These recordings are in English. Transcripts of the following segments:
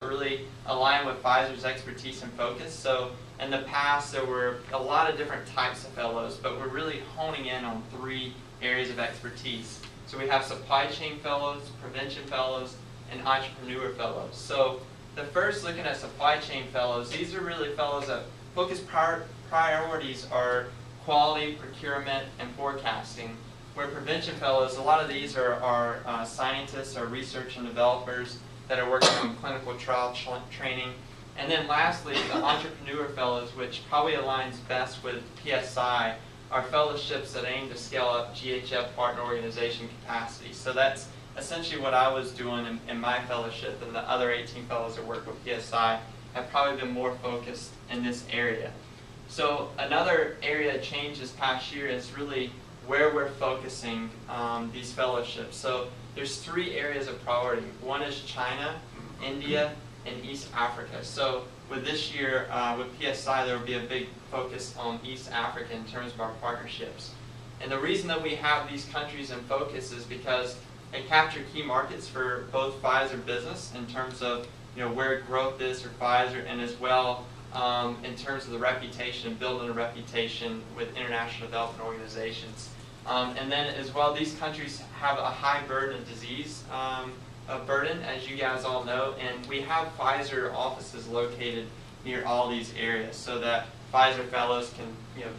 really align with Pfizer's expertise and focus. So in the past, there were a lot of different types of fellows, but we're really honing in on 3 areas of expertise. So we have supply chain fellows, prevention fellows, and entrepreneur fellows. So the first, looking at supply chain fellows, these are really fellows that focus priorities are quality, procurement, and forecasting. Where prevention fellows, a lot of these are scientists or research and developers that are working on clinical trial training. And then lastly, the entrepreneur fellows, which probably aligns best with PSI, are fellowships that aim to scale up GHF partner organization capacity. So that's essentially what I was doing in my fellowship, and the other 18 fellows that work with PSI have probably been more focused in this area. So another area of change this past year is really where we're focusing these fellowships. So there's 3 areas of priority. One is China, India, and East Africa. So with this year, with PSI, there will be a big focus on East Africa in terms of our partnerships. And the reason that we have these countries in focus is because they capture key markets for both Pfizer business in terms of where growth is for Pfizer, and as well in terms of the reputation, building a reputation with international development organizations. And then as well, these countries have a high burden of disease burden, as you guys all know, and we have Pfizer offices located near all these areas so that Pfizer fellows can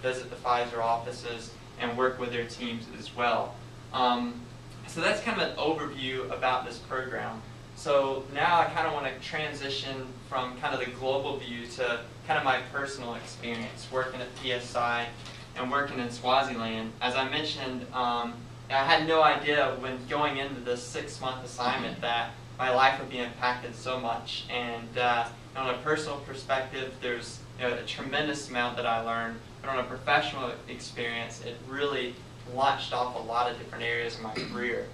visit the Pfizer offices and work with their teams as well. So that's kind of an overview about this program. So now I kind of want to transition from kind of the global view to kind of my personal experience working at PSI and working in Swaziland. As I mentioned, I had no idea when going into this 6-month assignment that my life would be impacted so much. And on a personal perspective, there's a tremendous amount that I learned. But on a professional experience, it really launched off a lot of different areas of my career,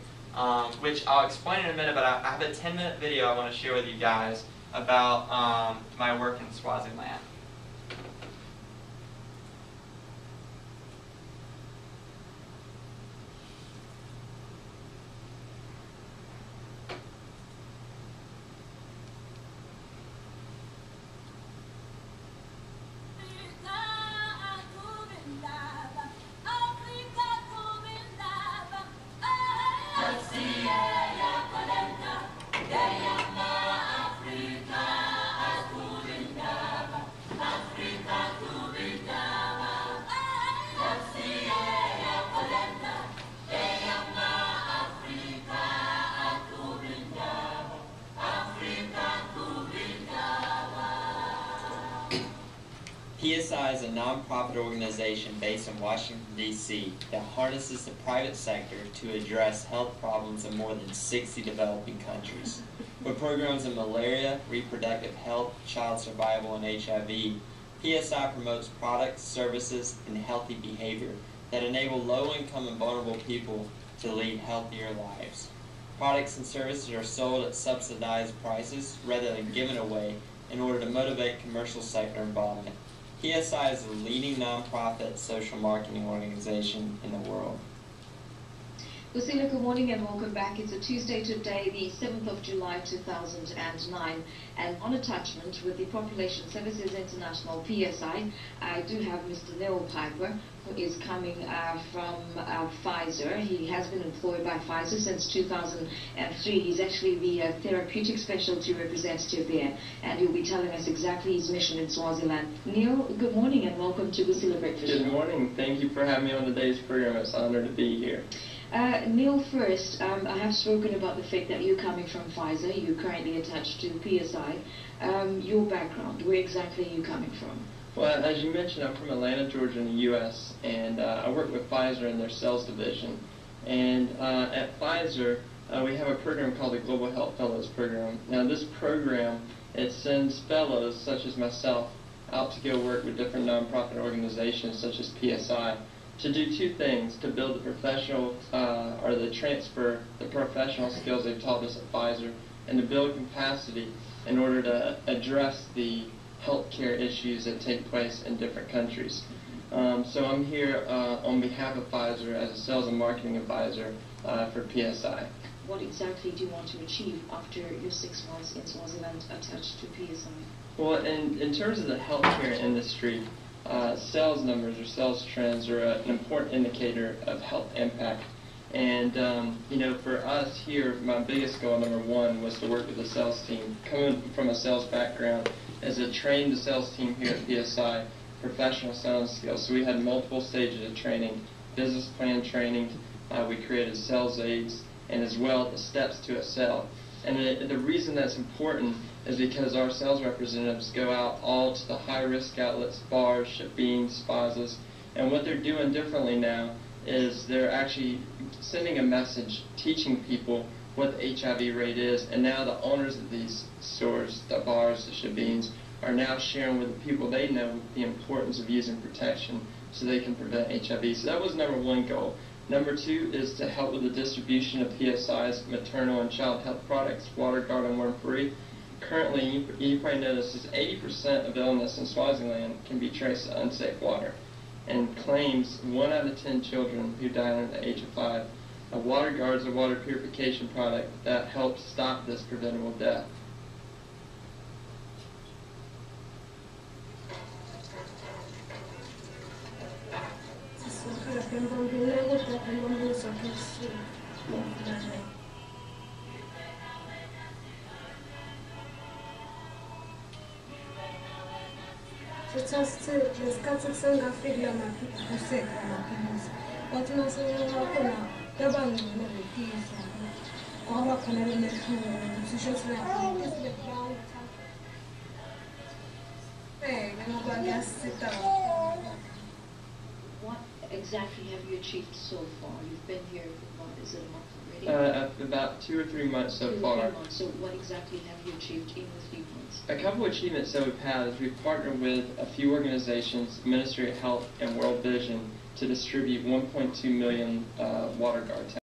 which I'll explain in a minute. But I have a 10-minute video I want to share with you guys about my work in Swaziland. PSI is a nonprofit organization based in Washington, D.C. that harnesses the private sector to address health problems in more than 60 developing countries. With programs in malaria, reproductive health, child survival, and HIV, PSI promotes products, services, and healthy behavior that enable low-income and vulnerable people to lead healthier lives. Products and services are sold at subsidized prices rather than given away in order to motivate commercial sector involvement. PSI is the leading nonprofit social marketing organization in the world. Lucilla, good morning and welcome back. It's a Tuesday today, the 7th of July 2009, and on attachment with the Population Services International PSI, I do have Mr. Neil Piper, who is coming from Pfizer. He has been employed by Pfizer since 2003. He's actually the therapeutic specialty representative there, and he'll be telling us exactly his mission in Swaziland. Neil, good morning and welcome to Lucilla Breakfast. Good morning. Thank you for having me on today's program. It's an honor to be here. Neil, first, I have spoken about the fact that you're coming from Pfizer. You're currently attached to PSI. Your background, where exactly are you coming from? Well, as you mentioned, I'm from Atlanta, Georgia in the U.S., and I work with Pfizer in their sales division. And at Pfizer, we have a program called the Global Health Fellows Program. Now, this program, it sends fellows, such as myself, out to go work with different nonprofit organizations, such as PSI, to do 2 things: to build the professional, or the transfer the professional skills they've taught us at Pfizer, and to build capacity in order to address the healthcare issues that take place in different countries. So I'm here on behalf of Pfizer as a sales and marketing advisor for PSI. what exactly do you want to achieve after your 6 months in Swaziland attached to PSI? Well, in terms of the healthcare industry, sales numbers or sales trends are an important indicator of health impact. And, for us here, my biggest goal, number one, was to work with the sales team. Coming from a sales background, as a trained sales team here at PSI, professional selling skills. So we had multiple stages of training, business plan training, we created sales aids, and as well the steps to a sale. And the reason that's important is because our sales representatives go out all to the high-risk outlets, bars, ship beans, spazas, and what they're doing differently now is they're actually sending a message, teaching people what the HIV rate is, and now the owners of these stores, the bars, the ship beans, are now sharing with the people they know the importance of using protection so they can prevent HIV. So that was number one goal. Number two is to help with the distribution of PSI's maternal and child health products, WaterGuard and Worm-Free. Currently, you probably know this, is 80% of illness in Swaziland can be traced to unsafe water, and claims 1 out of 10 children who die under the age of 5. WaterGuard is a water purification product that helps stop this preventable death. What exactly have you achieved so far? You've been here for what, is it a month already? About 2 or 3 months so 2 far. or 3 months. So what exactly have you achieved in the 3 months? A couple of achievements that we've had is we've partnered with a few organizations, Ministry of Health and World Vision, to distribute 1.2 million WaterGuard